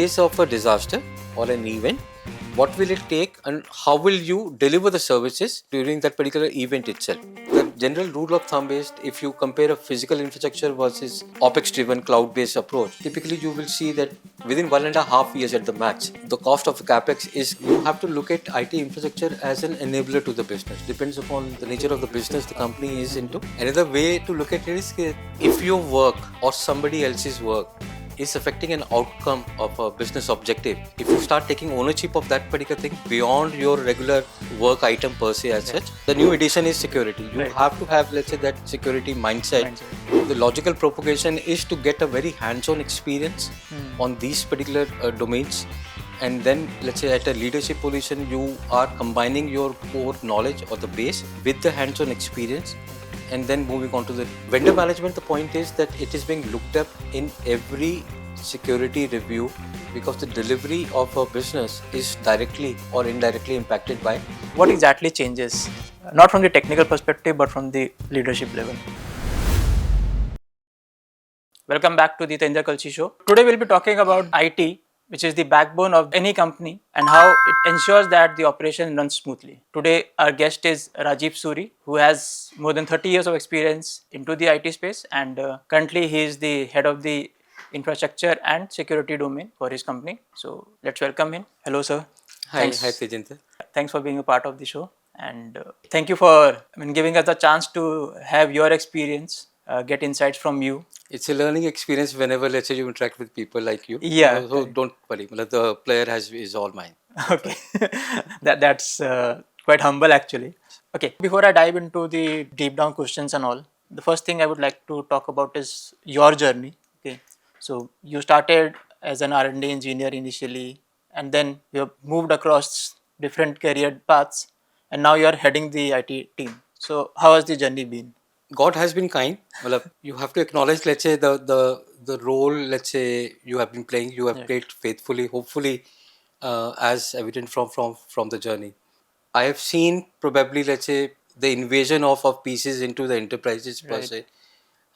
case of a disaster or an event, what will it take and how will you deliver the services during that particular event itself? The general rule of thumb is if you compare a physical infrastructure versus OPEX driven cloud based approach, typically you will see that within 1.5 years at the max, the cost of CapEx is you have to look at IT infrastructure as an enabler to the business. Depends upon the nature of the business the company is into. Another way to look at it is if your work or somebody else's work is affecting an outcome of a business objective. If you start taking ownership of that particular thing beyond your regular work item per se as such, the new addition is security. You have to have, let's say, that security mindset. The logical propagation is to get a very hands-on experience on these particular domains. And then, let's say, at a leadership position, you are combining your core knowledge or the base with the hands-on experience. And then moving on to the vendor management, the point is that it is being looked up in every security review because the delivery of a business is directly or indirectly impacted by. What exactly changes? Not from the technical perspective, but from the leadership level. Welcome back to the Tajinder Kalsi Show. Today we'll be talking about IT, which is the backbone of any company and how it ensures that the operation runs smoothly. Today our guest is Rajeev Suri, who has more than 30 years of experience into the IT space, and currently he is the head of the infrastructure and security domain for his company. So let's welcome him. Hello sir. Hi Tajinder. Thanks for being a part of the show, and thank you for giving us the chance to have your experience, get insights from you. It's a learning experience whenever, let's say, you interact with people like you. Yeah. So don't worry. The player is all mine. Okay. That's quite humble actually. Okay. Before I dive into the deep down questions and all, the first thing I would like to talk about is your journey. Okay. So you started as an R&D engineer initially, and then you have moved across different career paths, and now you are heading the IT team. So how has the journey been? God has been kind. You have to acknowledge, let's say, the role, let's say, you have been playing. You have played faithfully, hopefully, as evident from the journey. I have seen probably, let's say, the invasion of pieces into the enterprises per se.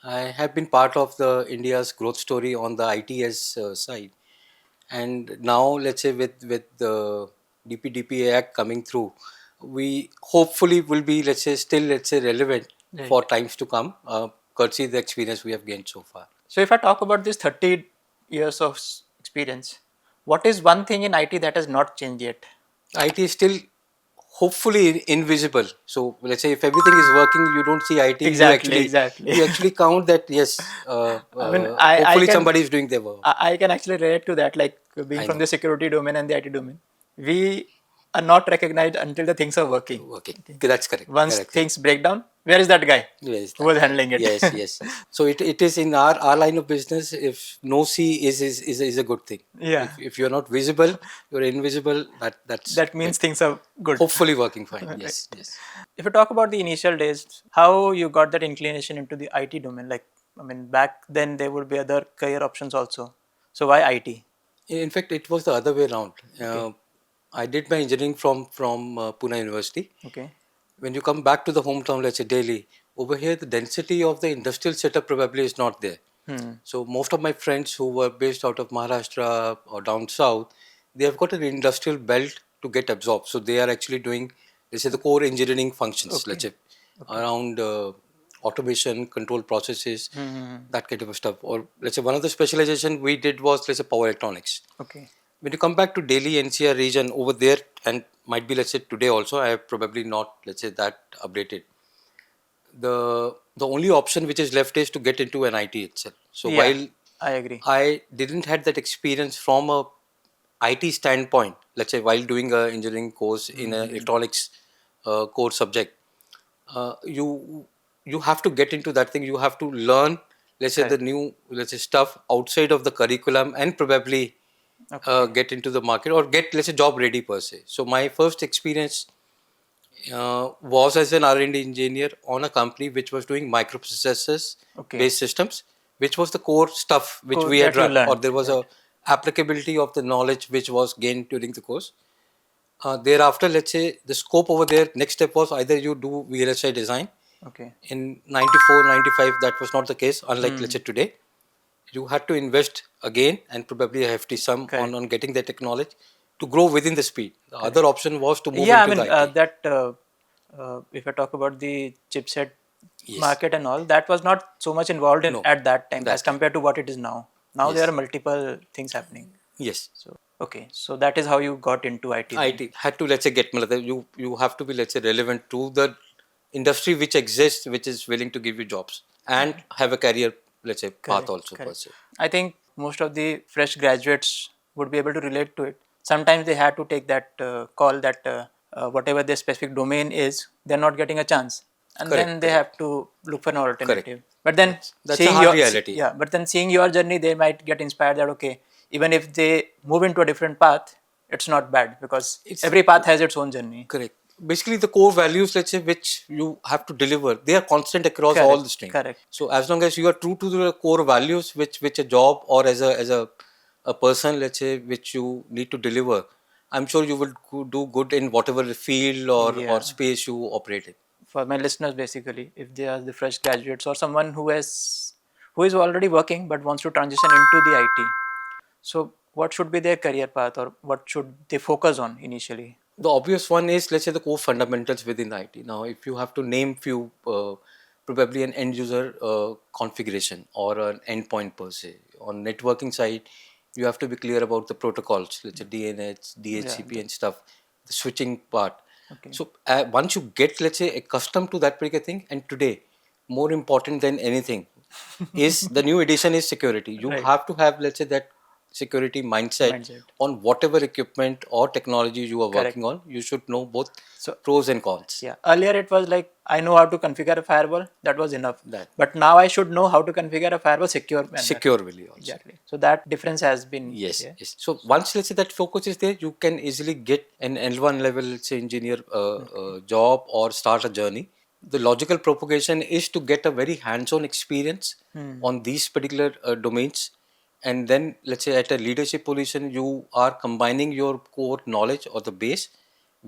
I have been part of the India's growth story on the ITS side, and now, let's say, with the DPDPA Act coming through, we hopefully will be, let's say, still, let's say, relevant for times to come, courtesy the experience we have gained so far. So if I talk about this 30 years of experience, what is one thing in IT that has not changed yet? IT is still hopefully invisible. So let's say if everything is working, you don't see IT. Exactly. You actually count that, yes, hopefully somebody is doing their work. I can actually relate to that, like being from the security domain and the IT domain. We are not recognized until the things are working. Okay. That's correct. Once things break down, where is that guy who was handling it? Yes. So it is in our line of business. If no see is a good thing. Yeah. If you're not visible, you're invisible. That means things are good. Hopefully working fine. Yes. If you talk about the initial days, how you got that inclination into the IT domain? Like, back then there would be other career options also. So why IT? In fact, it was the other way around. I did my engineering from Pune University. Okay. When you come back to the hometown, let's say Delhi, over here the density of the industrial setup probably is not there. So most of my friends who were based out of Maharashtra or down south, they have got an industrial belt to get absorbed. So they are actually doing, let's say, the core engineering functions, let's say, around automation, control processes, that kind of stuff. Or let's say one of the specialization we did was, let's say, power electronics. Okay. When you come back to Delhi NCR region over there, and might be, let's say, today also, I have probably not, let's say, that updated. The only option which is left is to get into an IT itself. So while I agree, I didn't had that experience from a IT standpoint, let's say, while doing a engineering course in an electronics core subject, you have to get into that thing. You have to learn, let's say, the new, let's say, stuff outside of the curriculum and probably get into the market or get, let's say, job ready per se. So my first experience was as an R&D engineer on a company which was doing microprocessors based systems, which was the core stuff which we had run, or there was a applicability of the knowledge which was gained during the course. Thereafter, let's say, the scope over there, next step was either you do VLSI design. Okay. In 94, 95, that was not the case, unlike let's say today. you had to invest again and probably a hefty sum Correct. on getting that technology to grow within the speed. The other option was to move Yeah, I into the mean IT. if I talk about the chipset Yes. market and all, that was not so much involved in No. at that time as That time. compared to what it is now. Now there Yes. are multiple things happening. Yes. So okay, so that is how you got into IT then. IT had to, let's say, get you have to be, let's say, relevant to the industry which exists, which is willing to give you jobs and have a career, let's say, path Correct, also per correct. se. I think most of the fresh graduates would be able to relate to it. Sometimes they had to take that call that whatever their specific domain is, they're not getting a chance, and then Correct, they correct, have to look for an correct. alternative. But then That's a hard reality. yeah, but then seeing your journey, they might get inspired that okay, even if they move into a different path, it's not bad because It's every path has its own journey. correct. Basically, the core values, let's say, which you have to deliver, they are constant across all Correct, the string. correct. So as long as you are true to the core values, which a job or as a person, let's say, which you need to deliver, I'm sure you will do good in whatever field or Yeah. space you operate in. For my listeners, basically, if they are the fresh graduates or someone who is already working but wants to transition into the IT, so what should be their career path or what should they focus on initially? The obvious one is, let's say, the core fundamentals within IT. Now, if you have to name few, probably an end user configuration or an endpoint per se. On networking side, you have to be clear about the protocols, let's say DNS, Yeah. DHCP and stuff, the switching part. Okay. So once you get, let's say, accustomed to that particular thing, and today, more important than anything, is the new addition is security. You Right. have to have, let's say, that security mindset Mindset. on whatever equipment or technology you are Correct. working on. You should know both So pros and cons. yeah, earlier it was like I know how to configure a firewall. That was enough. That But now I should know how to configure a firewall secure manner. securely also. Exactly. So that difference has been Yes, there. yes. So once, let's say, that focus is there, you can easily get an L1 level, let's say, engineer job or start a journey. The logical propagation is to get a very hands-on experience on these particular domains, and then, let's say, at a leadership position, you are combining your core knowledge or the base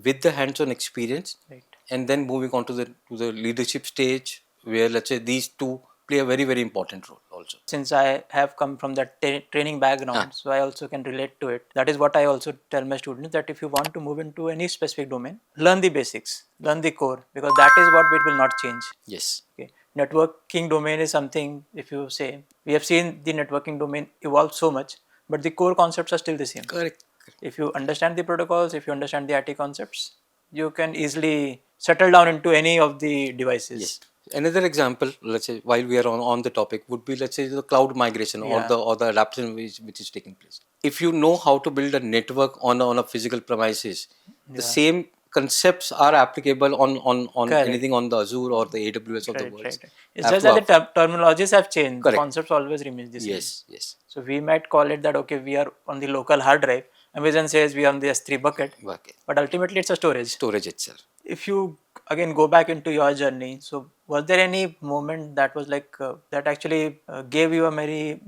with the hands-on experience, Right. and then moving on to the leadership stage, where, let's say, these two play a very, very important role also. Since I have come from that training background, so I also can relate to it. That is what I also tell my students, that if you want to move into any specific domain, learn the basics, learn the core, because that is what it will not change. Yes. Okay. Networking domain is something, if you say, we have seen the networking domain evolve so much, but the core concepts are still the same. Correct. If you understand the protocols, if you understand the IT concepts, you can easily settle down into any of the devices. Yes. Another example, let's say, while we are on the topic, would be, let's say, the cloud migration or Yeah. the adaptation which is taking place. If you know how to build a network on a physical premises, the Yeah. same concepts are applicable on Correct. anything on the Azure or the AWS of the Right, world. right. It's just that the terminologies have changed. The Correct. concepts always remain the same. Yes, yes. So we might call it that okay, we are on the local hard drive. Amazon says we are on the S3 bucket, Okay. but ultimately it's a storage. Storage itself. If you again go back into your journey, so was there any moment that was like that actually gave you a very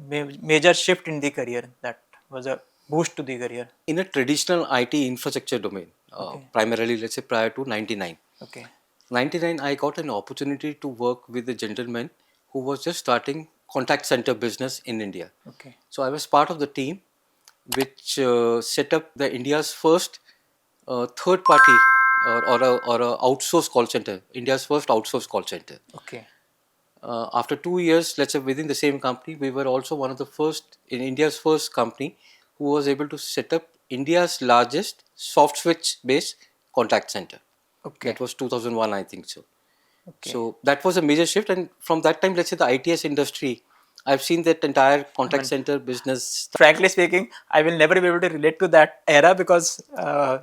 major shift in the career, that was a boost to the career? In a traditional IT infrastructure domain, primarily, let's say, prior to 99. Okay. 99, I got an opportunity to work with a gentleman who was just starting contact center business in India. Okay. So I was part of the team which set up the India's first third party or a outsourced call center, India's first outsourced call center. Okay. After 2 years, let's say, within the same company, we were also one of the first in India's first company who was able to set up India's largest soft switch based contact center. Okay. That was 2001, I think so. Okay. So that was a major shift, and from that time, let's say, the ITS industry, I've seen that entire contact center business. Frankly speaking, I will never be able to relate to that era because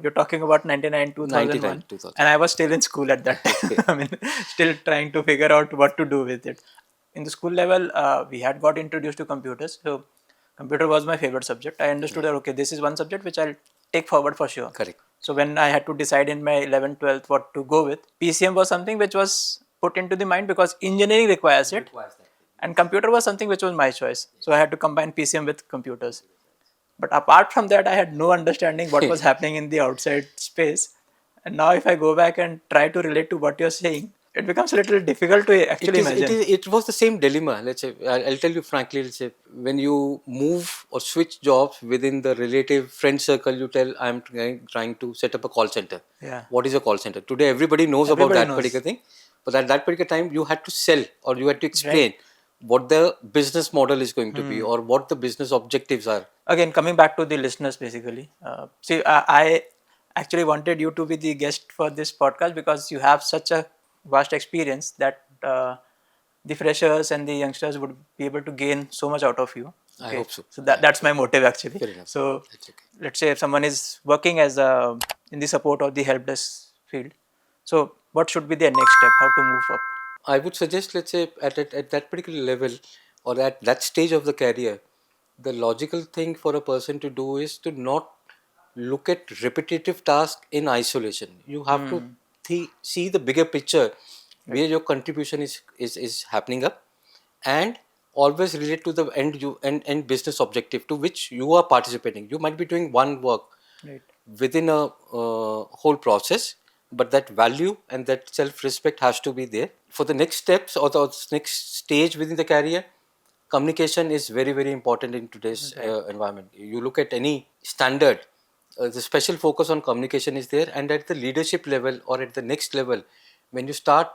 you're talking about 99, 2001, 99, 2000. and I was still in school at that time. I mean, still trying to figure out what to do with it. In the school level, we had got introduced to computers, so computer was my favorite subject. I understood that okay, this is one subject which I'll take forward for sure. Correct. So when I had to decide in my 11th, 12th what to go with, PCM was something which was put into the mind because engineering requires it. And computer was something which was my choice. So I had to combine PCM with computers. But apart from that, I had no understanding what was happening in the outside space. And now if I go back and try to relate to what you're saying, it becomes a little difficult to actually imagine. It was the same dilemma. Let's say, I'll tell you frankly, let's say, when you move or switch jobs within the relative friend circle, you tell, I'm trying to set up a call center. Yeah. What is a call center? Today, everybody knows about Everybody that knows. particular thing. But at that particular time, you had to sell or you had to explain Right. what the business model is going to be or what the business objectives are. Again, coming back to the listeners, basically. See, I actually wanted you to be the guest for this podcast because you have such a vast experience that the freshers and the youngsters would be able to gain so much out of you. I hope so. So that's my motive actually. Fair enough. So That's okay. let's say if someone is working as a in the support or the help desk field, so what should be their next step? How to move up? I would suggest, let's say, at that particular level or at that stage of the career, the logical thing for a person to do is to not look at repetitive tasks in isolation. You have to see the bigger picture where your contribution is happening up, and always relate to the end business objective to which you are participating. You might be doing one work Right. within a whole process, but that value and that self-respect has to be there. For the next steps or the next stage within the career, communication is very, very important in today's environment. You look at any standard, the special focus on communication is there, and at the leadership level or at the next level, when you start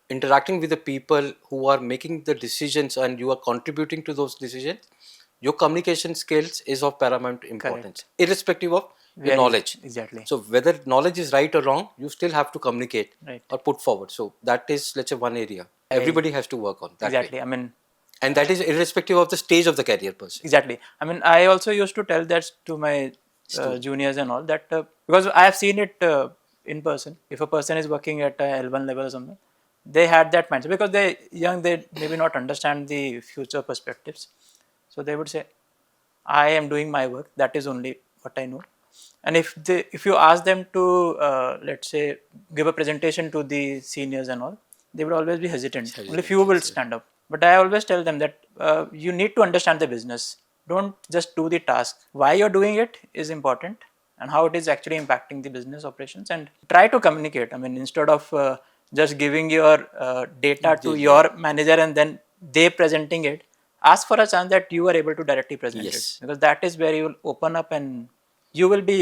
interacting with the people who are making the decisions and you are contributing to those decisions, your communication skills is of paramount importance, irrespective of your knowledge. Exactly. So whether knowledge is right or wrong, you still have to communicate Right. or put forward. So that is, let's say, one area everybody has to work on that Exactly. way. I mean, And that is irrespective of the stage of the career per se. exactly. I mean, I also used to tell that to my juniors and all that because I have seen it in person. If a person is working at a L1 level or something, they had that mindset because they're young. They maybe not understand the future perspectives, so they would say, "I am doing my work. That is only what I know." And if you ask them to let's say give a presentation to the seniors and all, they would always be hesitant. Only few will stand up. But I always tell them that you need to understand the business. Don't just do the task. Why you're doing it is important, and how it is actually impacting the business operations. And try to communicate. I mean, instead of just giving your data to your manager and then they presenting it, ask for a chance that you are able to directly present it, because that is where you will open up and you will be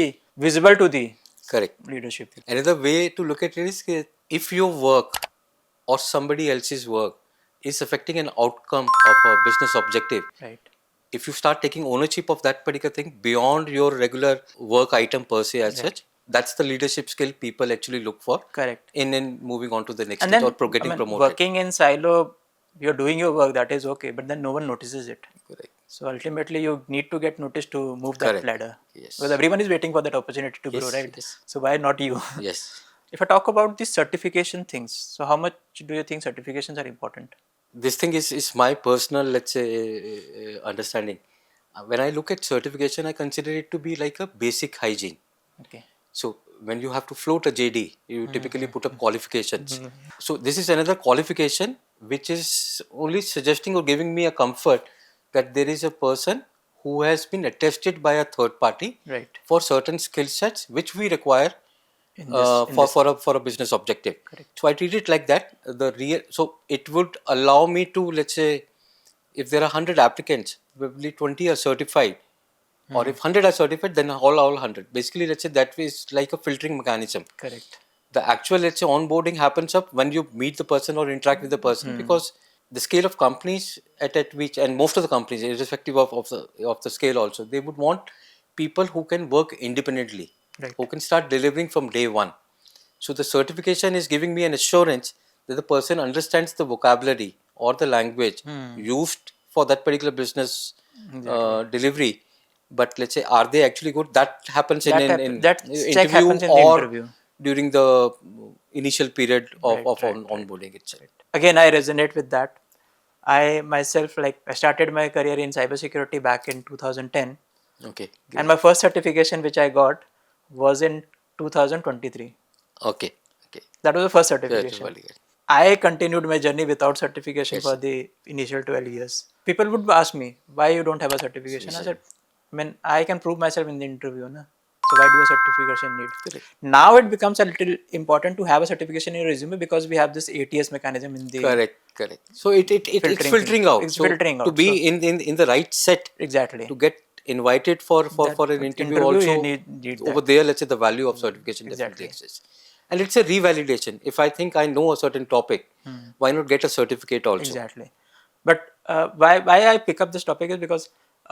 visible to the Correct. leadership. Another way to look at it is if your work or somebody else's work is affecting an outcome of a business objective, Right. if you start taking ownership of that particular thing beyond your regular work item per se as such, that's the leadership skill people actually look for. Correct. In moving on to the next And stage then or getting promoted. working in silo, you're doing your work, that is okay, but then no one notices it. Correct. So ultimately, you need to get noticed to move that Correct. ladder. Yes. Because everyone is waiting for that opportunity to grow, right? Yes. So why not you? Yes. If I talk about the certification things, so how much do you think certifications are important? This thing is my personal, let's say, understanding. When I look at certification, I consider it to be like a basic hygiene. Okay. So when you have to float a JD, you typically put up qualifications. So this is another qualification which is only suggesting or giving me a comfort that there is a person who has been attested by a third party Right. for certain skill sets which we require for a business objective. So I treat it like that. So it would allow me to, let's say, if there are 100 applicants, probably 20 are certified, or if 100 are certified, then all 100. Basically, let's say that is like a filtering mechanism. Correct. The actual, let's say, onboarding happens up when you meet the person or interact with the person, because the scale of companies at which, and most of the companies, irrespective of the scale also, they would want people who can work independently, who can start delivering from day one. So the certification is giving me an assurance that the person understands the vocabulary or the language used for that particular business delivery. But let's say, are they actually good? That happens in that interview check happens in the or interview. during the initial period of onboarding itself. Again, I resonate with that. I myself, I started my career in cybersecurity back in 2010. Okay. And my first certification which I got was in 2023. Okay. Okay. That was the first certification. Very good. I continued my journey without certification for the initial 12 years. People would ask me, why you don't have a certification? I said, I mean, I can prove myself in the interview. Na? So why do a certification need? Correct. Now it becomes a little important to have a certification in your resume because we have this ATS mechanism in the Correct. So it's filtering thing. filtering out. It's So filtering to out. be So in the right set exactly to get invited for that an for interview interview you also, need over that. there, let's say the value of certification definitely Exactly. exists. And it's a revalidation. If I think I know a certain topic, why not get a certificate also? Exactly. But why I pick up this topic is because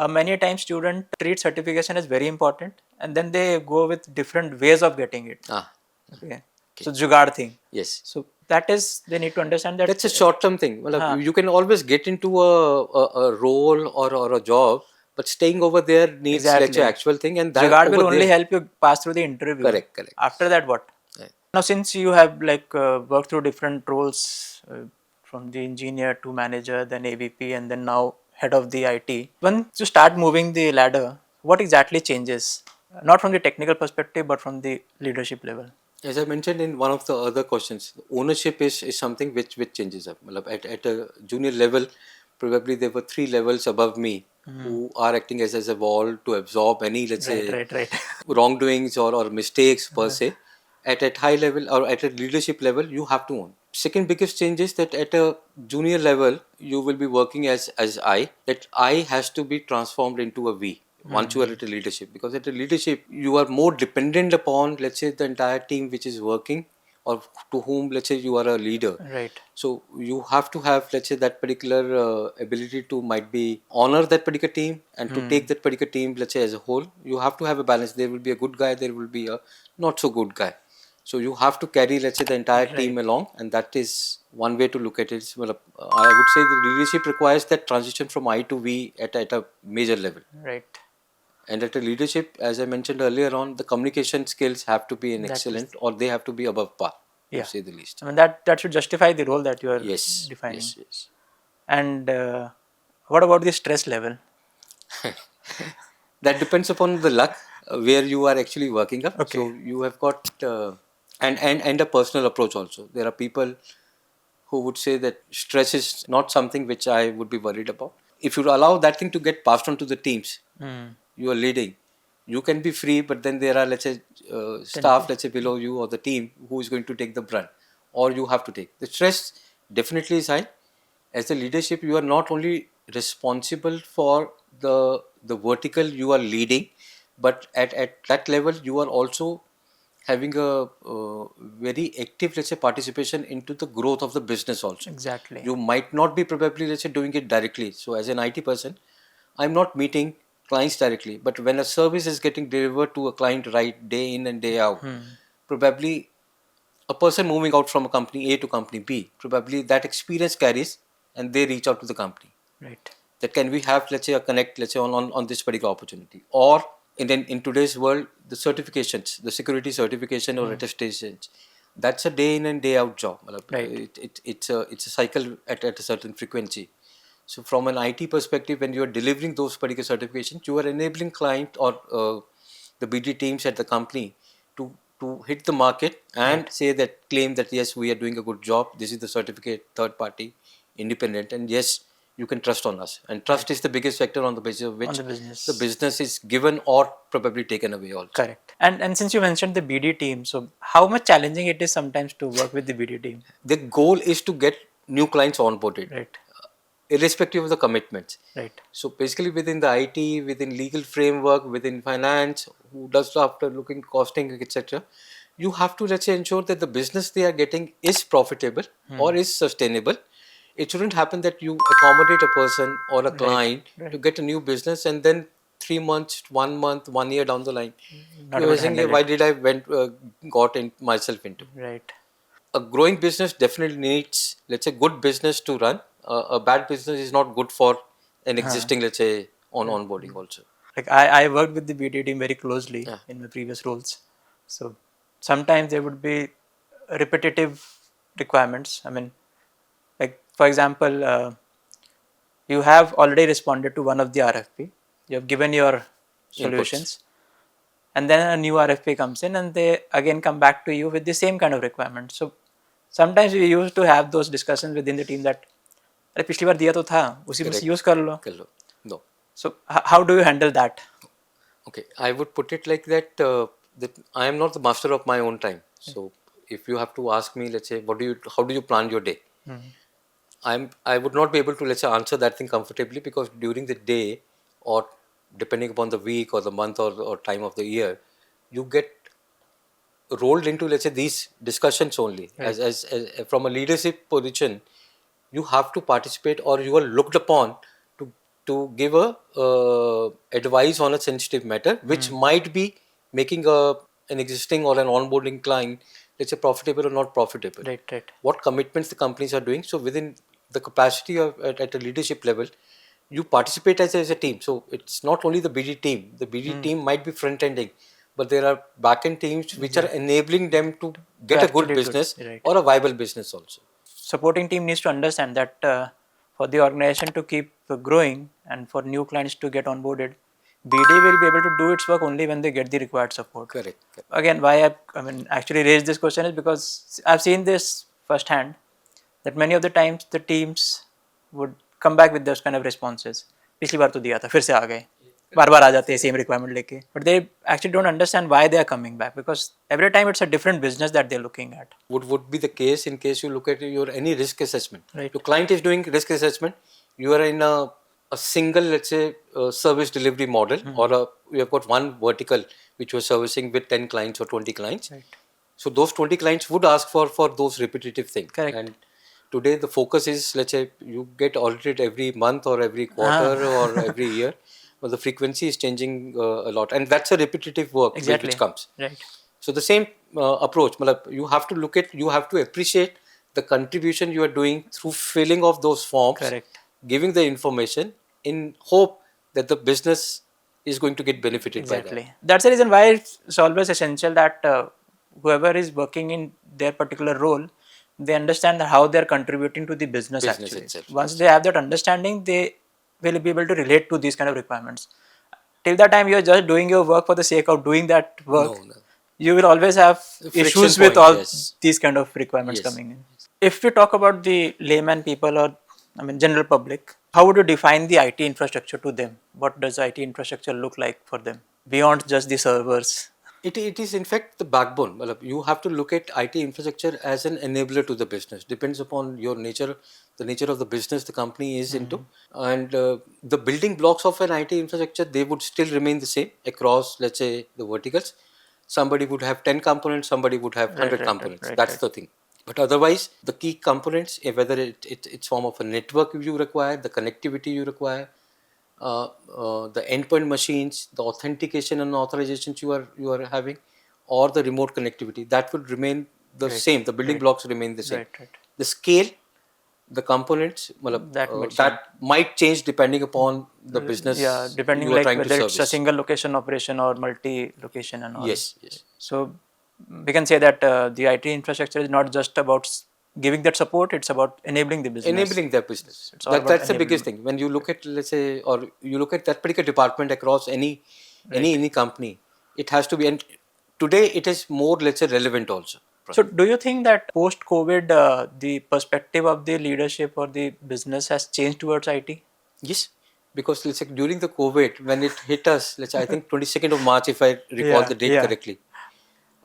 many times student treat certification as very important and then they go with different ways of getting it. Ah, Okay. So jugaad thing. yes. So that is they need to understand that. That's a short term thing. Well, Huh. you can always get into a role or a job, but staying over there needs let's say Exactly. actual thing, and that Jugaad will over only there. help you pass through the interview. Correct. After that, what? Right. Now, since you have like worked through different roles from the engineer to manager, then AVP, and then now head of the IT, when you start moving the ladder, what exactly changes? Not from the technical perspective, but from the leadership level. As I mentioned in one of the other questions, ownership is something which changes up. At a junior level, probably there were 3 levels above me who are acting as a wall to absorb any, let's say, Right. wrongdoings or mistakes per se. At high level or at a leadership level, you have to own. Second biggest change is that at a junior level, you will be working as I. That I has to be transformed into a we once you are at a leadership, because at a leadership you are more dependent upon, let's say, the entire team which is working, or to whom, let's say, you are a leader. Right. So you have to have, let's say, that particular ability to might be honor that particular team and to take that particular team, let's say, as a whole. You have to have a balance. There will be a good guy, there will be a not so good guy. So you have to carry, let's say, the entire team along, and that is one way to look at it. Well, I would say the leadership requires that transition from I to we at a major level. Right. And at a leadership, as I mentioned earlier on, the communication skills have to be excellent, or they have to be above par, to say the least. I mean that should justify the role that you are defining. Yes. And what about the stress level? That depends upon the luck where you are actually working up. Okay. So you have got and a personal approach also. There are people who would say that stress is not something which I would be worried about. If you allow that thing to get passed on to the teams you are leading, you can be free, but then there are, let's say, staff, let's say, below you or the team who is going to take the brunt, or you have to take. The stress definitely is high. As a leadership, you are not only responsible for the vertical you are leading, but at that level you are also having a very active, let's say, participation into the growth of the business also. Exactly. You might not be probably, let's say, doing it directly. So as an IT person, I'm not meeting clients directly, but when a service is getting delivered to a client, right, day in and day out, probably a person moving out from a company A to company B, probably that experience carries and they reach out to the company. Right. That can we have, let's say, a connect, let's say, on this particular opportunity. Or in today's world, the certifications, the security certification or attestations, that's a day in and day out job. Right. It's a cycle at a certain frequency. So from an IT perspective, when you are delivering those particular certifications, you are enabling client or the BD teams at the company to hit the market and say that, claim that yes, we are doing a good job. This is the certificate, third party, independent, and yes, you can trust on us. And trust is the biggest factor on the basis of which the business is given or probably taken away also. Correct. And since you mentioned the BD team, so how much challenging it is sometimes to work with the BD team? The goal is to get new clients onboarded. Right. Irrespective of the commitments. Right. So basically within the IT, within legal framework, within finance, who does after looking costing, etc., you have to, let's say, ensure that the business they are getting is profitable or is sustainable. It shouldn't happen that you accommodate a person or a client to get a new business, and then 3 months, 1 month, 1 year down the line, you are saying, why did I got in myself into? Right. A growing business definitely needs, let's say, good business to run. A bad business is not good for an existing, let's say, onboarding also. Like I worked with the BD team very closely in my previous roles. So sometimes there would be repetitive requirements. I mean, like for example, you have already responded to one of the RFP. You have given your solutions. And then a new RFP comes in and they again come back to you with the same kind of requirement. So sometimes we used to have those discussions within the team that अरे पिछली बार दिया तो था उसी में से use कर लो. No. So how do you handle that? Okay, I would put it like that. That I am not the master of my own time. So if you have to ask me, let's say, how do you plan your day? I would not be able to, let's say, answer that thing comfortably, because during the day, or depending upon the week or the month or time of the year, you get rolled into, let's say, these discussions only. Right. As from a leadership position, you have to participate, or you are looked upon to give a advice on a sensitive matter, which might be making an existing or an onboarding client, let's say, profitable or not profitable. Right, right. What commitments the companies are doing. So within the capacity of at a leadership level, you participate as a team. So it's not only the BD team. The BD team might be front ending, but there are back end teams which are enabling them to get a good actually do it. business Right. or a viable business also. Supporting team needs to understand that for the organization to keep growing and for new clients to get onboarded, BD will be able to do its work only when they get the required support. Correct. Again, why I mean actually raised this question is because I've seen this firsthand, that many of the times the teams would come back with those kind of responses. पिछली बार तो दिया था फिर से आ गए बार बार आ जाते हैं सेम रिक्वायरमेंट लेके but they actually don't understand why they are coming back because every time it's a different business that they are looking at Would be the case in case you look at your any risk assessment. Right. Your client is doing risk assessment. You are in a single, let's say, service delivery model, or you have got one vertical which you are servicing with 10 clients or 20 clients. Right. So those 20 clients would ask for those repetitive things. Correct. And today the focus is, let's say, you get audited every month or every quarter or every year, but the frequency is changing a lot, and that's a repetitive work exactly which comes. right So the same approach, you have to look at, you have to appreciate the contribution you are doing through filling of those forms, correct giving the information in hope that the business is going to get benefited by exactly that. that's the reason why it's always essential that whoever is working in their particular role they understand how they are contributing to the business actually Itself. once they have that understanding they will be able to relate to these kind of requirements till that time you are just doing your work for the sake of doing that work No. you will always have friction issues with point, all yes. these kind of requirements Yes. coming in. If we talk about the layman people or I mean general public, how would you define the IT infrastructure to them? What does IT infrastructure look like for them beyond just the servers? It is in fact the backbone. You have to look at IT infrastructure as an enabler to the business. Depends upon your nature, the nature of the business the company is into, and the building blocks of an IT infrastructure, they would still remain the same across, let's say, the verticals. Somebody would have 10 components, somebody would have 100 components. That's the thing. But otherwise, the key components, whether it's form of a network you require, the connectivity you require, the endpoint machines, the authentication and authorizations you are having, or the remote connectivity, that will remain the same. The building blocks remain the same. Right. The scale, the components, that might change depending upon the business. Yeah, depending you are like trying to whether it's a service. single location operation or multi-location and all. Yes. So we can say that the IT infrastructure is not just about giving that support; it's about enabling the business. Enabling their business. It's all about That's the biggest thing. When you look at, let's say, or you look at that particular department across any company, it has to be. And today it is more, let's say, relevant also. So, do you think that post COVID, the perspective of the leadership or the business has changed towards IT? Yes, because let's say during the COVID, when it hit us, let's say, I think 22nd of March, if I recall the date correctly,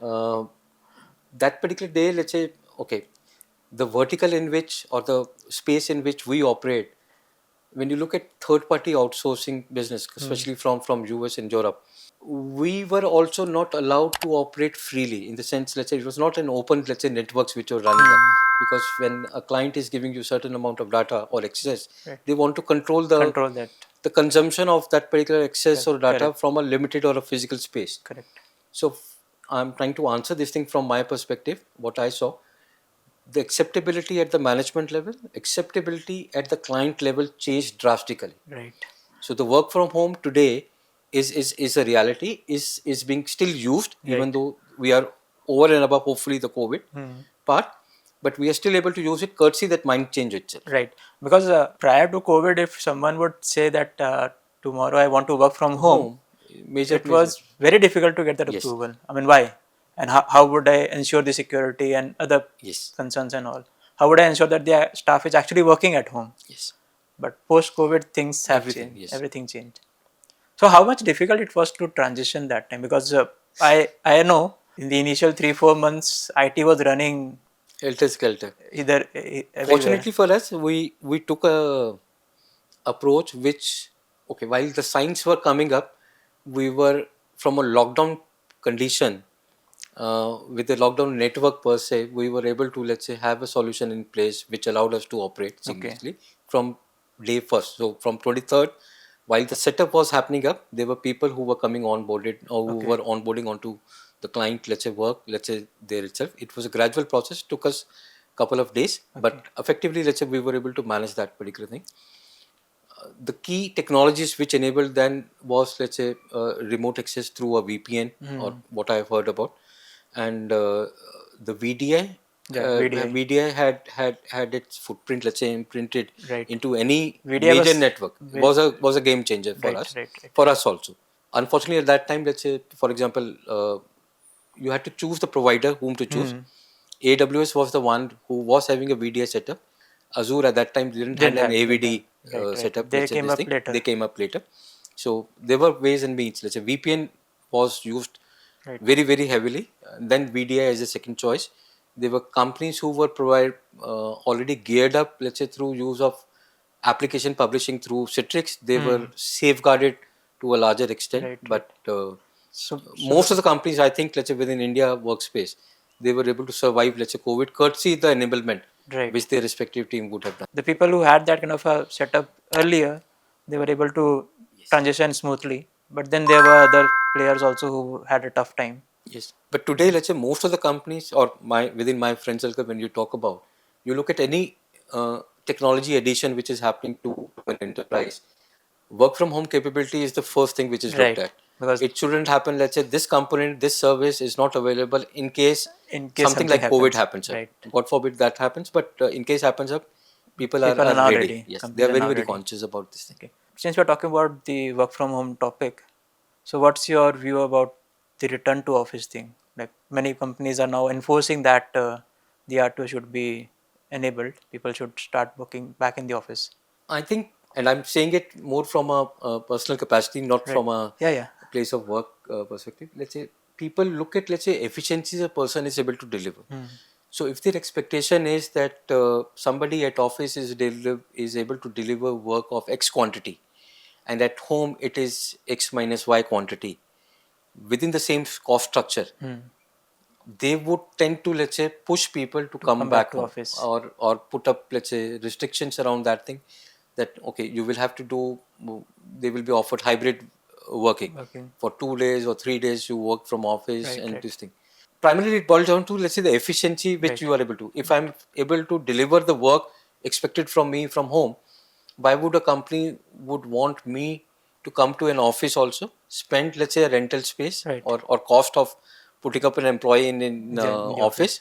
that particular day, let's say, okay, the vertical in which, or the space in which we operate, when you look at third-party outsourcing business, especially from US and Europe, we were also not allowed to operate freely, in the sense, let's say, it was not an open, let's say, networks which were running up. Because when a client is giving you certain amount of data or access, they want to control that. the consumption of that particular access or data from a limited or a physical space. Correct. So I'm trying to answer this thing from my perspective, what I saw. The acceptability at the management level, acceptability at the client level changed drastically. Right. So the work from home today is a reality, is being still used, even though we are over and above, hopefully, the COVID part. But we are still able to use it, courtesy that mind change itself. Right. Because prior to COVID, if someone would say that tomorrow I want to work from home, it was very difficult to get that approval. I mean, why? And how would I ensure the security and other concerns and all? How would I ensure that the staff is actually working at home? Yes. But post-COVID, things have changed. Everything changed. So how much difficult it was to transition that time? Because I know in the initial 3-4 months IT was running Helter skelter. either everywhere. Fortunately for us, we took a approach which, okay, while the signs were coming up, we were from a lockdown condition, with the lockdown network per se, we were able to, let's say, have a solution in place which allowed us to operate Okay. seamlessly from day first. So from 23rd, while the setup was happening up, there were people who were coming onboarded or who Okay. were onboarding onto the client, let's say, work, let's say, there itself. It was a gradual process, took us couple of days, but effectively, let's say, we were able to manage that particular thing. The key technologies which enabled then was, let's say, remote access through a VPN, or what I've heard about, and the VDI. Yeah, VDI. VDI had its footprint, let's say, imprinted Right. into any VDI major was network. It very, was a game changer for right, us, right, right. for us also. Unfortunately, at that time, let's say, for example, you had to choose the provider whom to choose. AWS was the one who was having a VDI setup. Azure at that time didn't have an Didn't have. AVD Right, right. setup. They Let's say came this up thing. later. They came up later. So there were ways and means. Let's say VPN was used Right. very heavily. Then VDI as a second choice. There were companies who were already geared up. Let's say through use of application publishing through Citrix. They were safeguarded to a larger extent. Right, But So most of the companies, I think, let's say within India workspace, they were able to survive, let's say, COVID, courtesy the enablement right. which their respective team would have done. The people who had that kind of a setup earlier, they were able to transition smoothly. But then there were other players also who had a tough time. Yes, but today, let's say, most of the companies, or within my friend circle, when you talk about, you look at any technology addition which is happening to an enterprise, work from home capability is the first thing which is looked Right. at. Because It shouldn't happen, let's say, this component, this service is not available in case in case something something like COVID happens. happens up. Right. God forbid that happens, but in case happens up, people People are are now ready. ready. Yes, they Companies are are now very ready. conscious about this thing. Okay. Since we're talking about the work from home topic, so what's your view about the return to office thing? Like many companies are now enforcing that the R2 should be enabled. People should start working back in the office. I think, and I'm saying it more from a personal capacity, not Right. from a Yeah, yeah. place of work perspective. Let's say people look at, let's say, efficiencies a person is able to deliver. So if their expectation is that somebody at office is able to deliver work of X quantity, and at home it is X minus Y quantity within the same cost structure, they would tend to, let's say, push people to come Come back back to home, office. or put up, let's say, restrictions around that thing, that okay, you will have to do, they will be offered hybrid working Working. for 2 days or 3 days you work from office, Right, and right. this thing. Primarily it boils down to, let's say, the efficiency which Right. you are able to. If I'm able to deliver the work expected from me from home, why would a company would want me to come to an office also, spend, let's say, a rental space, Right. or cost of putting up an employee in In the office,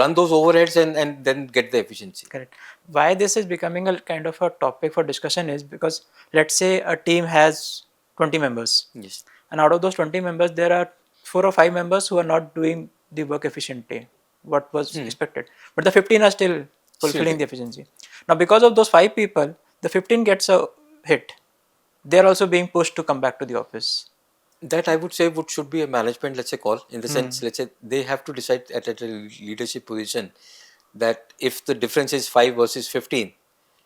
run those overheads, and then get the efficiency. Correct. Why this is becoming a kind of a topic for discussion is because let's say a team has 20 members, Yes. and out of those 20 members, there are 4 or 5 members who are not doing the work efficiently, what was expected. But the 15 are still Still fulfilling there. the efficiency. Now, because of those 5 people, the 15 gets a hit. They are also being pushed to come back to the office. That I would say should be a management, let's say, call, in the sense, let's say, they have to decide at a leadership position that if the difference is 5 versus 15,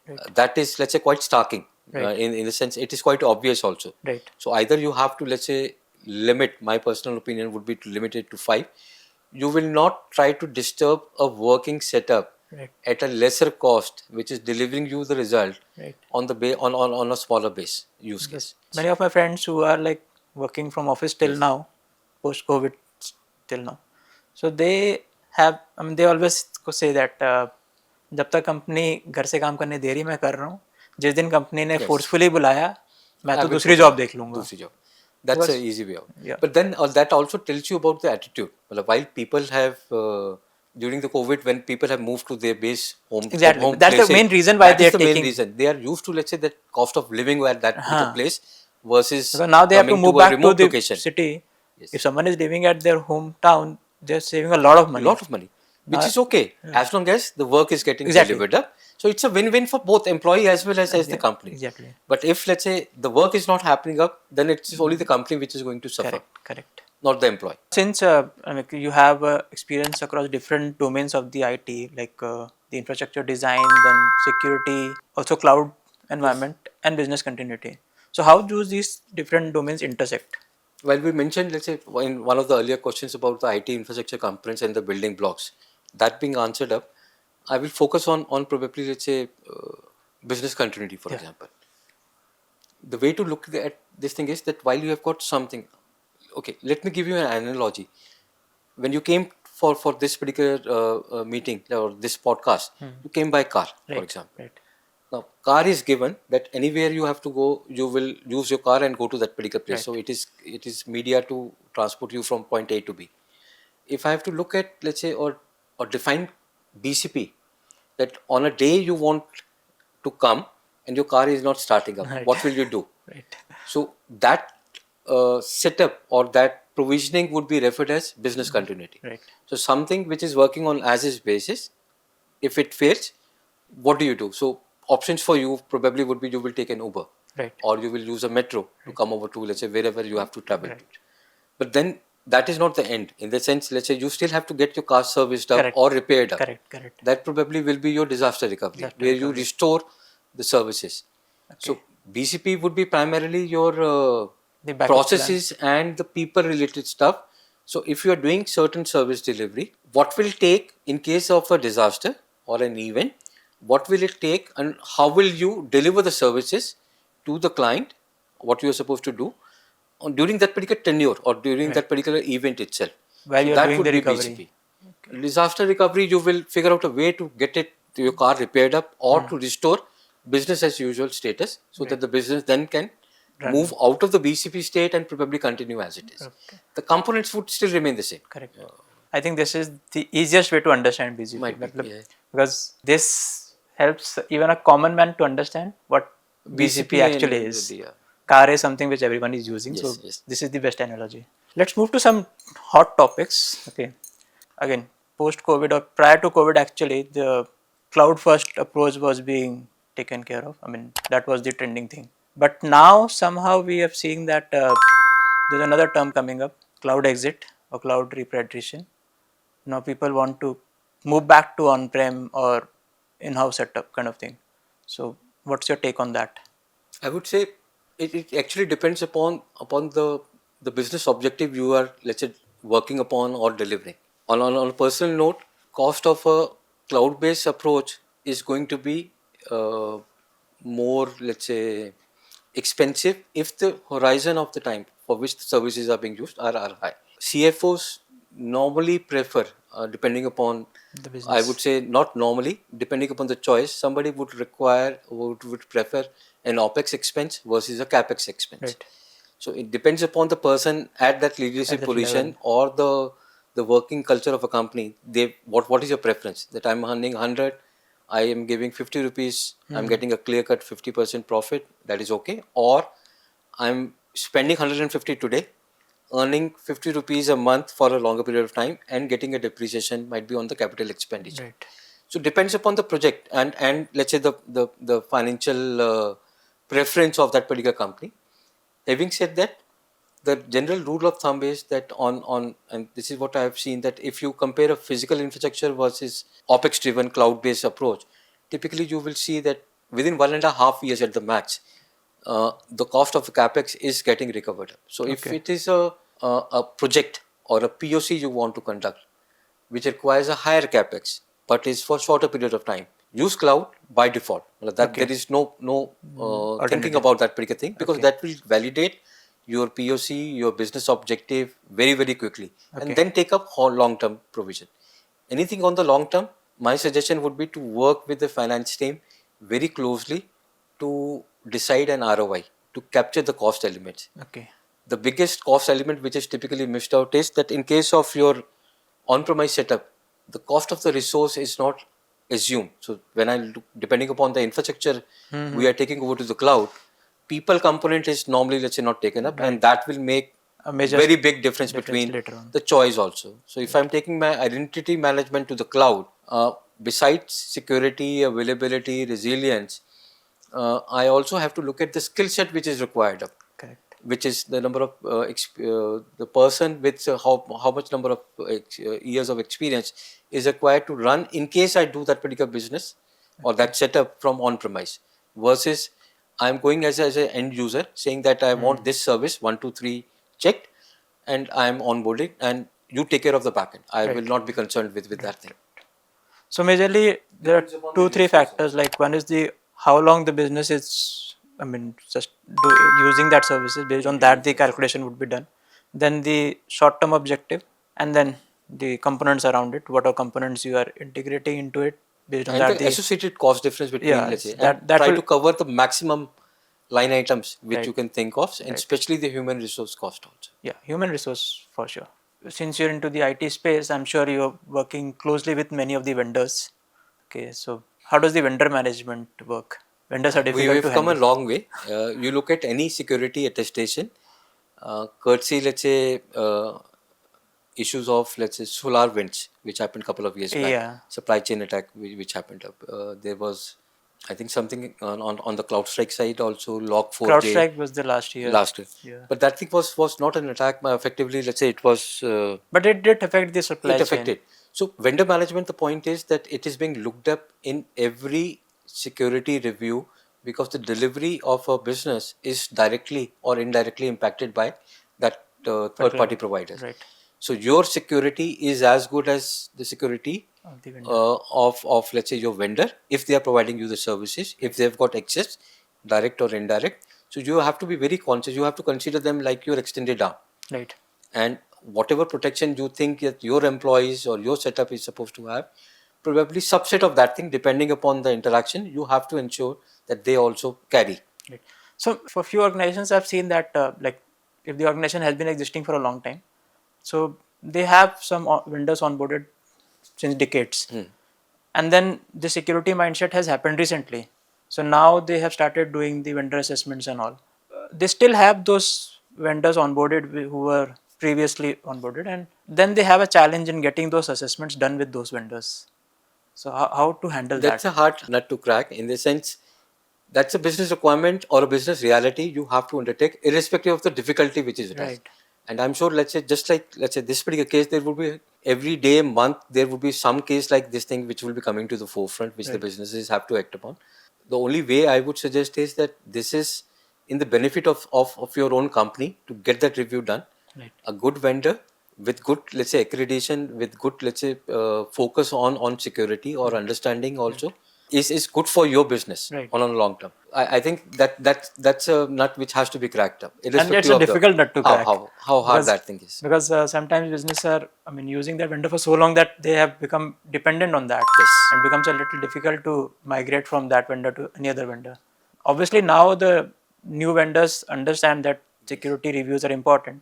Right. that is, let's say, quite starking. Right. In the sense, it is quite obvious also. Right. So either you have to, let's say, limit. My personal opinion would be to limit it to 5. You will not try to disturb a working setup Right. at a lesser cost, which is delivering you the result Right. on on a smaller base use Because case. many of my friends who are like working from office till Yes. now, post COVID till now, so they have, I mean, they always say that जब तक company घर से काम करने दे रही मैं कर रहा हूँ, जिस दिन कंपनी ने Yes. फोर्सफुली बुलाया मैं I तो will दूसरी put जॉब up देख लूंगा. दूसरी job. That's Because- an easy way out. Yeah. But then that also tells you about the attitude. Well, while people have during the COVID, when people have moved to their base home, Exactly. home That's the places, main reason why that they is are the main taking. reason. They are used to, let's say, that cost of living at that particular place versus Because now they have to coming move to a back to remote the location. city. Yes. If someone is living at their hometown, they're saving a lot of A money. lot of money. which is okay as long as the work is getting Exactly. delivered up. So it's a win-win for both employee as well as the company. Exactly. But if let's say the work is not happening up, then it's only the company which is going to suffer, Correct. not the employee. Since like you have experience across different domains of the IT, like the infrastructure design, then security, also cloud environment, and business continuity. So how do these different domains intersect? Well, we mentioned, let's say, in one of the earlier questions about the IT infrastructure components and the building blocks. That being answered up, I will focus on probably, let's say, business continuity, for example. The way to look at this thing is that while you have got something, okay, let me give you an analogy. When you came for this particular meeting or this podcast, you came by car, for example. Right. Now, car is given that anywhere you have to go, you will use your car and go to that particular place. So it is media to transport you from point A to B. If I have to look at, let's say, or define BCP, that on a day you want to come and your car is not starting up, what will you do? Right. So that setup or that provisioning would be referred as business continuity. Right. So something which is working on as is basis, if it fails, what do you do? So options for you probably would be you will take an Uber, Right. or you will use a metro to come over to, let's say, wherever you have to travel to. But then that is not the end. In the sense, let's say you still have to get your car serviced up or repaired up. Correct. That probably will be your disaster recovery, where you restore the services. So BCP would be primarily your processes and the people related stuff. So if you are doing certain service delivery, what will take in case of a disaster or an event, what will it take and how will you deliver the services to the client, what you are supposed to do during that particular tenure or during that particular event itself. While so you are that doing would the be recovery. BCP. Disaster recovery, you will figure out a way to get it to your car repaired up or to restore business as usual status, so that the business then can move out of the BCP state and probably continue as it is. The components would still remain the same. Correct. I think this is the easiest way to understand BCP. Might be, Because this helps even a common man to understand what BCP actually is. Car is something which everyone is using, so this is the best analogy. Let's move to some hot topics. Okay. Again, post-COVID or prior to COVID, actually, the cloud-first approach was being taken care of. I mean, that was the trending thing. But now somehow we have seen that there's another term coming up, cloud exit or cloud repatriation. Now people want to move back to on-prem or in-house setup kind of thing. So what's your take on that? I would say it actually depends upon the business objective you are, let's say, working upon or delivering. On a personal note, cost of a cloud-based approach is going to be more, let's say, expensive if the horizon of the time for which the services are being used are high. CFOs normally prefer, depending upon The business. I would say not normally, depending upon the choice, somebody would prefer an OPEX expense versus a CAPEX expense. Right. So it depends upon the person at that leadership position or the working culture of a company. What is your preference? That I'm earning 100, I am giving 50 rupees, I'm getting a clear cut 50% profit, that is okay. Or I'm spending 150 today, earning 50 rupees a month for a longer period of time and getting a depreciation might be on the capital expenditure. Right. So depends upon the project and let's say the financial preference of that particular company. Having said that, the general rule of thumb is that and this is what I have seen, that if you compare a physical infrastructure versus OPEX driven cloud based approach, typically you will see that within 1.5 years at the max, the cost of the capex is getting recovered. So if it is a project or a POC you want to conduct, which requires a higher capex but is for shorter period of time, use cloud by default. That there is no thinking about that particular thing, because that will validate your POC, your business objective very quickly, and then take up long term provision. Anything on the long term, my suggestion would be to work with the finance team very closely to decide an ROI, to capture the cost elements. Okay. The biggest cost element which is typically missed out is that in case of your on-premise setup, the cost of the resource is not assumed. So when I look, depending upon the infrastructure we are taking over to the cloud, people component is normally, let's say, not taken up, and that will make a major very big difference difference between later on. the choice also. So if I'm taking my identity management to the cloud, besides security, availability, resilience, I also have to look at the skill set which is required, Correct. which is the number of the person with how much number of years of experience is required to run in case I do that particular business or that setup from on-premise, versus I'm going as an end user saying that I want this service 1, 2, 3 checked, and I'm onboarding and you take care of the backend. I will Right. not be concerned with that thing. So majorly there are Depends upon two, the three use case factors. Like one is the how long the business is. I mean, just using that services. Based on that, the calculation would be done. Then the short-term objective, and then the components around it. What are components you are integrating into it? Based on and that, the the associated cost difference between, let's say, and that try will to cover the maximum line items which right. you can think of, and Right. especially the human resource cost also. Yeah, human resource for sure. Since you're into the IT space, I'm sure you're working closely with many of the vendors. Okay, so how does the vendor management work? Vendors are difficult to We've come a handle. long way. You look at any security attestation, courtesy, let's say, issues of, let's say, solar winds, which happened a couple of years back, Yeah, supply chain attack which happened. There was, I think, something on the CrowdStrike side also, Log4j CrowdStrike was the last year. last year. Yeah, But that thing was not an attack, effectively, let's say it was, but it did affect the supply it chain. affected. So vendor management, the point is that it is being looked up in every security review, because the delivery of a business is directly or indirectly impacted by that third party providers. Right. So your security is as good as the security Of the vendor. of let's say your vendor, if they are providing you the services, if they've got access, direct or indirect. So you have to be very conscious. You have to consider them like your extended arm, Right. and whatever protection you think that your employees or your setup is supposed to have, probably subset of that thing, depending upon the interaction, you have to ensure that they also carry. Right. So for few organizations, I've seen that like if the organization has been existing for a long time, so they have some vendors onboarded since decades, and then the security mindset has happened recently. So now they have started doing the vendor assessments and all. They still have those vendors onboarded who were previously onboarded, and then they have a challenge in getting those assessments done with those vendors. So how to handle That's that? a hard nut to crack, in the sense that's a business requirement or a business reality you have to undertake, irrespective of the difficulty which is attached. Right. And I'm sure, let's say, just like, let's say, this particular case, there would be every day, month, there would be some case like this thing which will be coming to the forefront, which the Right. businesses have to act upon. The only way I would suggest is that this is in the benefit of your own company to get that review done. Right. A good vendor with good, let's say, accreditation, with good, let's say, focus on security or understanding also, is good for your business Right. on a long term. I think that's a nut which has to be cracked up, And it's irrespective a of difficult nut to crack. how hard that thing is. Because sometimes business are, I mean, using that vendor for so long that they have become dependent on that. Yes. And becomes a little difficult to migrate from that vendor to any other vendor. Obviously, now the new vendors understand that security reviews are important.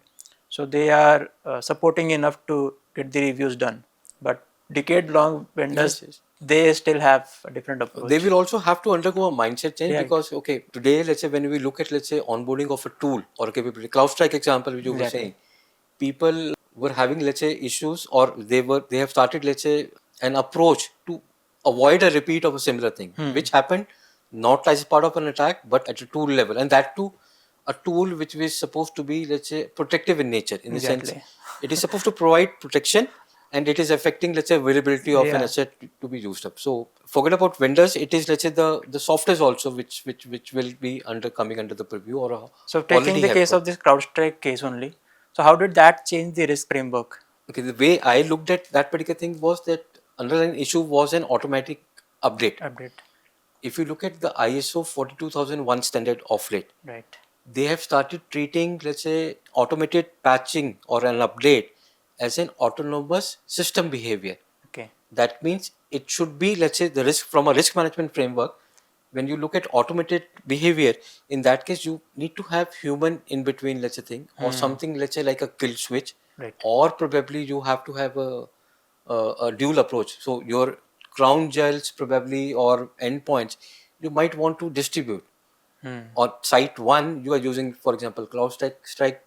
So they are supporting enough to get the reviews done. But decade-long vendors, Yes, yes. they still have a different approach. They will also have to undergo a mindset change, Right. because okay, today, let's say, when we look at, let's say, onboarding of a tool or a capability, CrowdStrike example which you were saying, people were having, let's say, issues, or they have started, let's say, an approach to avoid a repeat of a similar thing, which happened not as part of an attack but at a tool level, and that too a tool which is supposed to be, let's say, protective in nature, in the sense Exactly. it is supposed to provide protection, and it is affecting, let's say, availability of an Yeah. asset to be used up. So forget about vendors. It is, let's say, the softwares also which will be coming under the purview, or So taking already the have case got. of this CrowdStrike case only, so how did that change the risk framework? Okay, the way I looked at that particular thing was that underlying issue was an automatic update. Update. If you look at the ISO 42001 standard of late, Right. they have started treating, let's say, automated patching or an update as an autonomous system behavior. Okay. That means it should be, let's say, the risk from a risk management framework. When you look at automated behavior, in that case, you need to have human in between, let's say, thing, or something, let's say, like a kill switch, Right. or probably you have to have a dual approach. So your crown gels probably, or endpoints, you might want to distribute. On site one, you are using, for example, CloudStrike.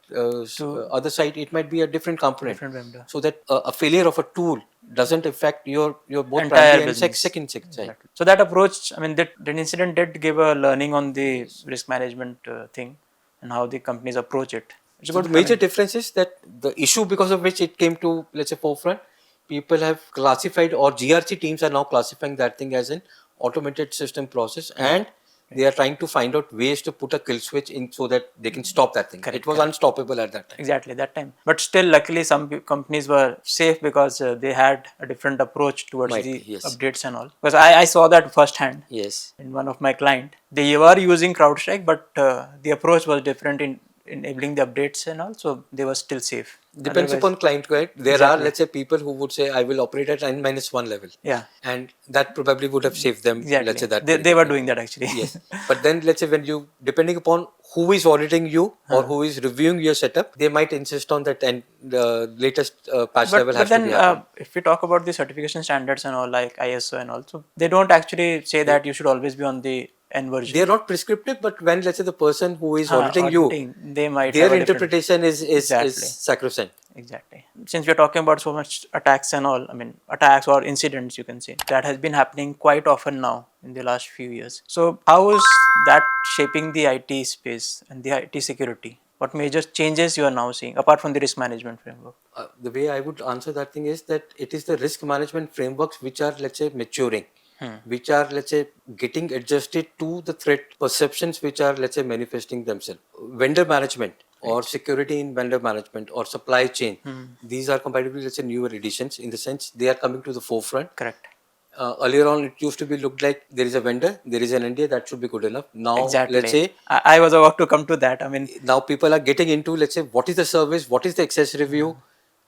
Other site, it might be a different component. Different vendor. So that a failure of a tool doesn't affect your both Entire primary and business. second site. Exactly. So that approach, I mean, that incident did give a learning on the risk management thing and how the companies approach it. It's So good. the major difference is that the issue because of which it came to, let's say, forefront, people have classified, or GRC teams are now classifying that thing as an automated system process, and they are trying to find out ways to put a kill switch in so that they can stop that thing. Correct, It was unstoppable at that time. Exactly, that time. But still, luckily, some companies were safe because they had a different approach towards the updates and all. Because I saw that firsthand. Yes. In one of my client, they were using CrowdStrike, but the approach was different in enabling the updates and all, so they were still safe. Depends upon client, right? There are, let's say, people who would say, I will operate at N-1 level. Yeah. And that probably would have saved them, let's say that. They were doing that actually. Yes. But then, let's say, when you, depending upon who is auditing you or who is reviewing your setup, they might insist on that, and the latest patch level has to be happening. If we talk about the certification standards and all, like ISO and all, so they don't actually say that you should always be on the N version. They are not prescriptive, but when, let's say, the person who is auditing you, they might their interpretation is sacrosanct. Exactly. Since we are talking about so much attacks and all, I mean, attacks or incidents, you can say, that has been happening quite often now in the last few years. So how is that shaping the IT space and the IT security? What major changes you are now seeing apart from the risk management framework? The way I would answer that thing is that it is the risk management frameworks which are, let's say, maturing. Which are, let's say, getting adjusted to the threat perceptions which are, let's say, manifesting themselves. Vendor management or security in vendor management or supply chain, these are comparatively, let's say, newer editions in the sense they are coming to the forefront. Correct. Earlier on, it used to be looked like there is a vendor, there is an NDA, that should be good enough. Now, let's say, I was about to come to that. I mean, now people are getting into, let's say, what is the service, what is the access review.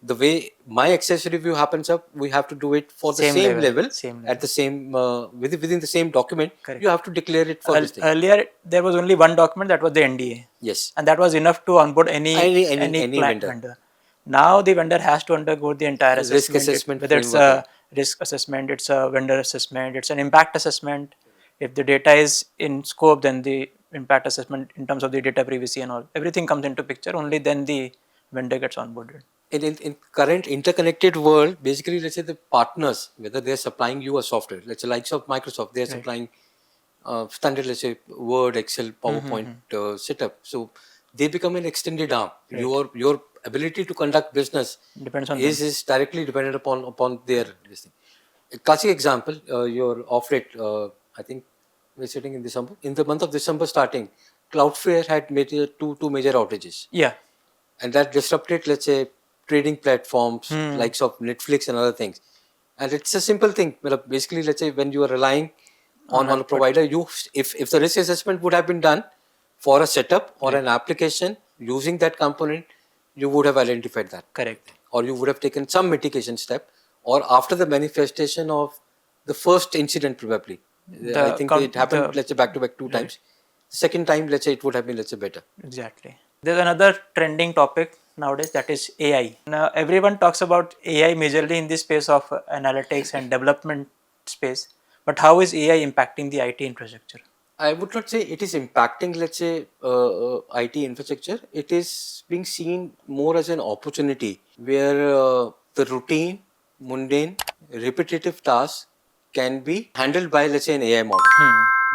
The way my access review happens up, we have to do it for the same level. At the same within the same document. Correct. You have to declare it for this thing. Earlier, there was only one document, that was the NDA. Yes. And that was enough to onboard any vendor. Now the vendor has to undergo the entire risk assessment, whether it's a risk assessment, it's a vendor assessment, it's an impact assessment. If the data is in scope, then the impact assessment in terms of the data privacy and all, everything comes into picture. Only then the vendor gets onboarded. In current interconnected world, basically, let's say the partners, whether they're supplying you a software, let's say likes of Microsoft, they're supplying standard, let's say, Word, Excel, PowerPoint setup. So they become an extended arm. Right. Your ability to conduct business depends on is directly dependent upon their this thing. A classic example, your off rate, I think we're sitting in December. In the month of December starting, Cloudflare had made two major outages. Yeah. And that disrupted, let's say, trading platforms likes of Netflix and other things. And it's a simple thing. Basically, let's say, when you are relying on a provider, if the risk assessment would have been done for a setup or an application using that component, you would have identified that. Correct. Or you would have taken some mitigation step, or after the manifestation of the first incident probably. I think it happened, let's say, back to back 2 times. The second time, let's say, it would have been, let's say, better. Exactly. There's another trending topic nowadays, that is AI. Now, everyone talks about AI majorly in the space of analytics and development space. But how is AI impacting the IT infrastructure? I would not say it is impacting, let's say, IT infrastructure. It is being seen more as an opportunity where the routine, mundane, repetitive tasks can be handled by, let's say, an AI model.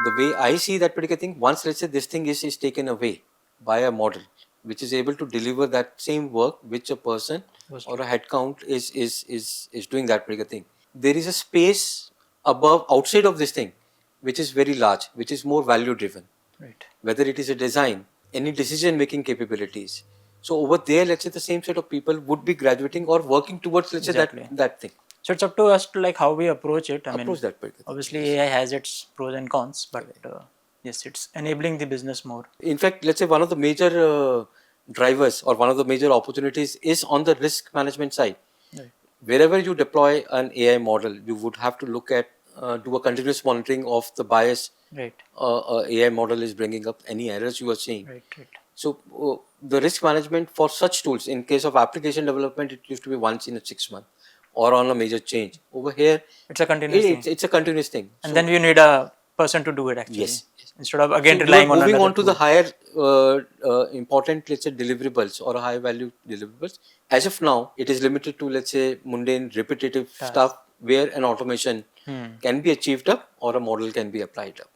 The way I see that particular thing, once, let's say, this thing is taken away by a model which is able to deliver that same work which a person or a headcount is doing that particular thing. There is a space outside of this thing which is very large, which is more value driven. Right. Whether it is a design, any decision making capabilities. So over there, let's say, the same set of people would be graduating or working towards, let's say, that thing. So it's up to us to like how we approach it. I mean, that obviously AI has its pros and cons, but yes, it's enabling the business more. In fact, let's say one of the major drivers or one of the major opportunities is on the risk management side. Right. Wherever you deploy an AI model, you would have to look at, do a continuous monitoring of the bias. Right. AI model is bringing up, any errors you are seeing. Right. So the risk management for such tools, in case of application development, it used to be once in a 6 months or on a major change. Over here, it's a continuous thing. It's a continuous thing. And then you need a person to do it actually. Yes. instead of again So you relying are on moving another on to tool. the higher important, let's say, deliverables or high value deliverables. As of now, it is limited to, let's say, mundane, repetitive stuff where an automation can be achieved up or a model can be applied up.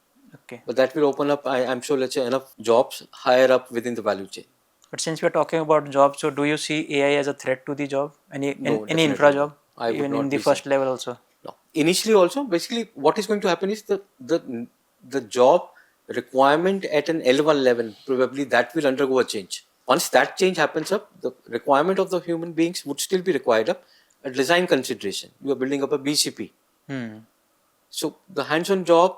Okay. But that will open up, I'm sure, let's say, enough jobs higher up within the value chain. But since we're talking about jobs, so do you see AI as a threat to the job? Any No, any infra definitely job, not. I would even in not the be first saying. level also? No. Initially also, basically what is going to happen is the job requirement at an L1 level, probably that will undergo a change. Once that change happens up, the requirement of the human beings would still be required up. A design consideration. You are building up a BCP. So the hands-on job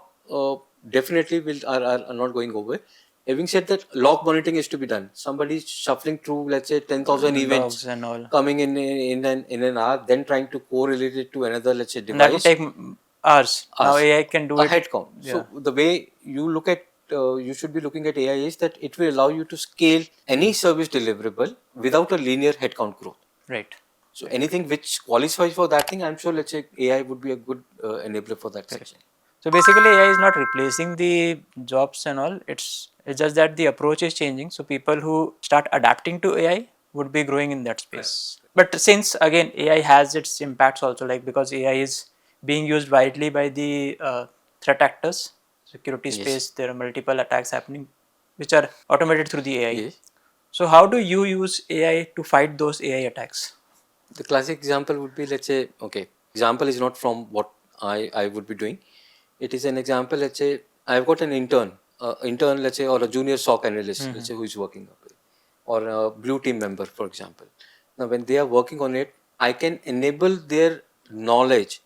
definitely are not going away. Having said that, log monitoring is to be done. Somebody shuffling through, let's say, 10,000 events and all. coming in an hour, then trying to correlate it to another, let's say, And that would device. take hours. Now AI can do A it. head count. Yeah. So the way you look at, you should be looking at AI is that it will allow you to scale any service deliverable without a linear headcount growth. Right. So anything which qualifies for that thing, I'm sure, let's say, AI would be a good enabler for that section. So basically, AI is not replacing the jobs and all. It's just that the approach is changing. So people who start adapting to AI would be growing in that space. But since again AI has its impacts also, like because AI is being used widely by the threat actors, security space, there are multiple attacks happening, which are automated through the AI. Yes. So how do you use AI to fight those AI attacks? The classic example would be, let's say, okay, example is not from what I would be doing. It is an example, let's say, I've got an intern, let's say, or a junior SOC analyst, let's say, who is working up, or a blue team member, for example. Now, when they are working on it, I can enable their knowledge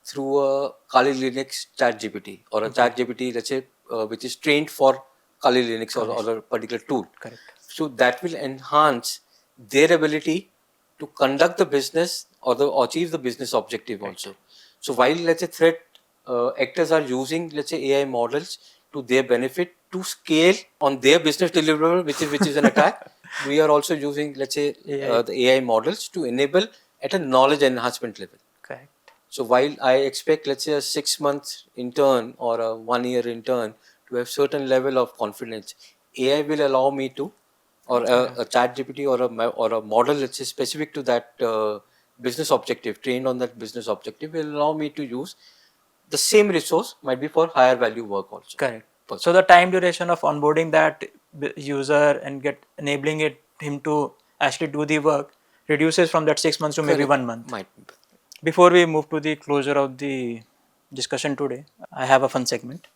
through a Kali Linux chat GPT or a chat GPT, let's say, which is trained for Kali Linux or a particular tool. Correct. So that will enhance their ability to conduct the business or achieve the business objective also. So while, let's say, threat actors are using, let's say, AI models to their benefit to scale on their business deliverable, which is an attack, we are also using, let's say, the AI models to enable at a knowledge enhancement level. Correct. So while I expect, let's say, a 6-month intern or a 1-year intern to have certain level of confidence, AI will allow me to, or a chat GPT or a model, let's say, specific to that business objective, trained on that business objective, will allow me to use the same resource, might be for higher value work also. Correct. So the time duration of onboarding that user and enabling him to actually do the work reduces from that 6 months to maybe 1 month. Might be. Before we move to the closure of the discussion today, I have a fun segment.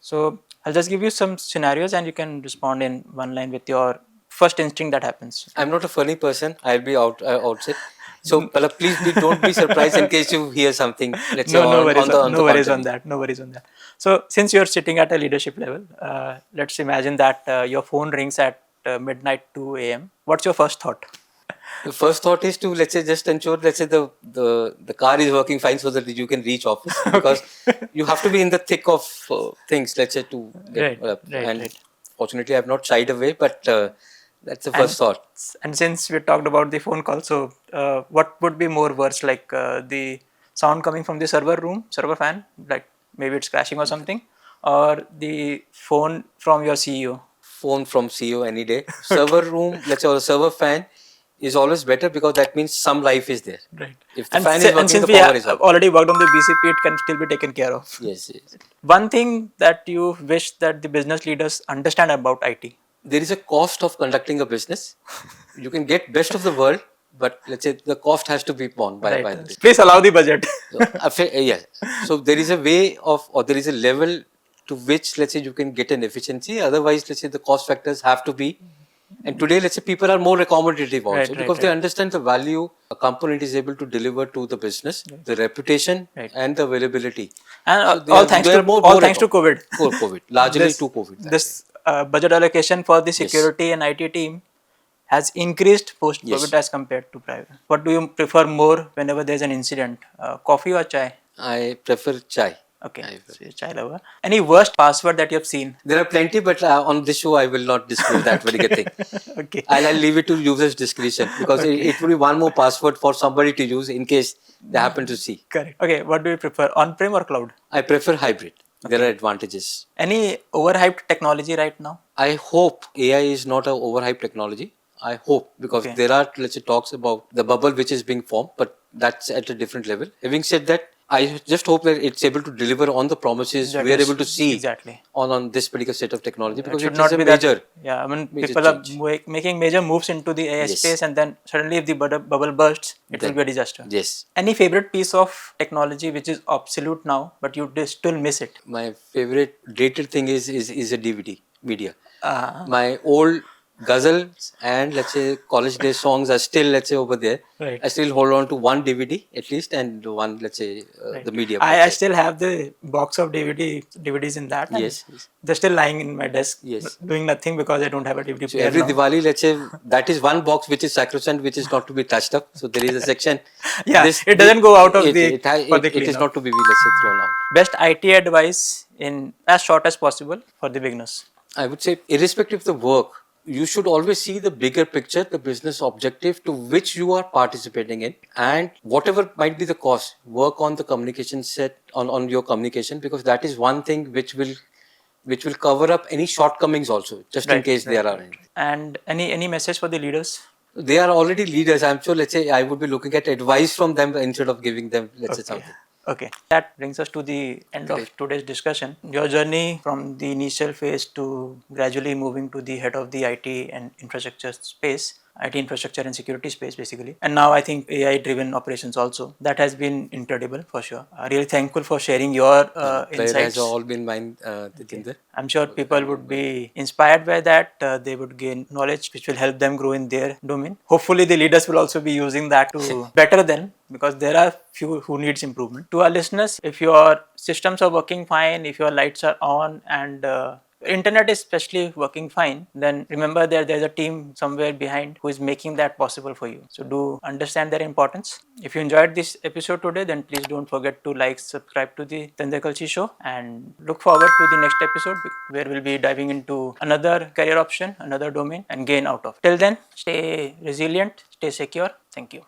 So I'll just give you some scenarios and you can respond in one line with your first instinct that happens. I'm not a funny person. I'll be outside. So please don't be surprised in case you hear something. Let's say No worries contrary. No worries on that. So since you're sitting at a leadership level, let's imagine that your phone rings at midnight 2 a.m. What's your first thought? The first thought is to, let's say, just ensure, let's say, the car is working fine so that you can reach office, because you have to be in the thick of things, let's say, to get Right. Fortunately, I have not shied away, but that's the first thought. And since we talked about the phone call, so what would be more worse, like the sound coming from the server fan, like maybe it's crashing or something, or the phone from your CEO? Phone from CEO any day. Server room, let's say, or a server fan is always better, because that means some life is there. Right. If the fan is working, since the we power is out. already worked on the BCP, it can still be taken care of. Yes. One thing that you wish that the business leaders understand about IT. There is a cost of conducting a business. You can get best of the world, but let's say the cost has to be borne by the business. Please allow the budget. Yes. So there is a way of, or there is a level to which, let's say, you can get an efficiency. Otherwise, let's say, the cost factors have to be. And today, let's say, people are more accommodative also, because they understand the value a component is able to deliver to the business, the reputation and the availability. And so all thanks to COVID. COVID, largely to COVID. This budget allocation for the security and IT team has increased post-COVID as compared to private. What do you prefer more whenever there's an incident? Coffee or chai? I prefer chai. Okay, so you're a chai lover. Any worst password that you have seen? There are plenty, but on this show I will not disclose that particular thing. Okay. I'll leave it to users' discretion, because it will be one more password for somebody to use in case they happen to see. Correct. Okay, what do you prefer, on-prem or cloud? I prefer hybrid. there are advantages. Any overhyped technology right now? I hope AI is not an overhyped technology. I hope, because Okay. there are, let's say, talks about the bubble which is being formed, but that's at a different level. Having said that, I just hope that it's able to deliver on the promises That we are is- able to see exactly. on this particular set of technology, It because should it is not a be major, that. Yeah, I mean, major people change. are making major moves into the AI Yes. space, and then suddenly, if the bubble bursts, it will Then- be a disaster. Yes. Any favorite piece of technology which is obsolete now, but you still miss it? My favorite dated thing is a DVD media. Uh, My old ghazals and, let's say, college day songs are still, let's say, over there. Right. I still hold on to one DVD at least, and one, let's say, right. the media. I still have the box of DVDs in that. And Yes, yes. they're still lying in my desk, Yes. doing nothing because I don't have a DVD So player every now. Diwali, let's say, that is one box which is sacrosanct, which is not to be touched up. So there is a section. Yeah, it doesn't go out of the for the It is cleanup. not to be, let's say, thrown out. Best IT advice in as short as possible for the beginners. I would say, irrespective of the work, you should always see the bigger picture, the business objective to which you are participating in, and whatever might be the cost, work on the communication set, on your communication, because that is one thing which will cover up any shortcomings also, just in case there are any. And any message for the leaders? They are already leaders. I'm sure, let's say, I would be looking at advice from them instead of giving them, let's say, something. Okay, that brings us to the end of today's discussion. Your journey from the initial phase to gradually moving to the head of the IT and infrastructure space, IT infrastructure and security space basically. And now I think AI driven operations also. That has been incredible for sure. Really thankful for sharing your Pleasure insights. has all been mine, Tajinder. I'm sure people would be inspired by that. They would gain knowledge which will help them grow in their domain. Hopefully, the leaders will also be using that to better them, because there are few who needs improvement. To our listeners, if your systems are working fine, if your lights are on, and internet is especially working fine, then remember there's a team somewhere behind who is making that possible for you. So do understand their importance. If you enjoyed this episode today, then please don't forget to like, subscribe to the Tajinder Kalsi Show, and look forward to the next episode where we'll be diving into another career option, another domain, and gain out of. Till then, stay resilient, stay secure. Thank you.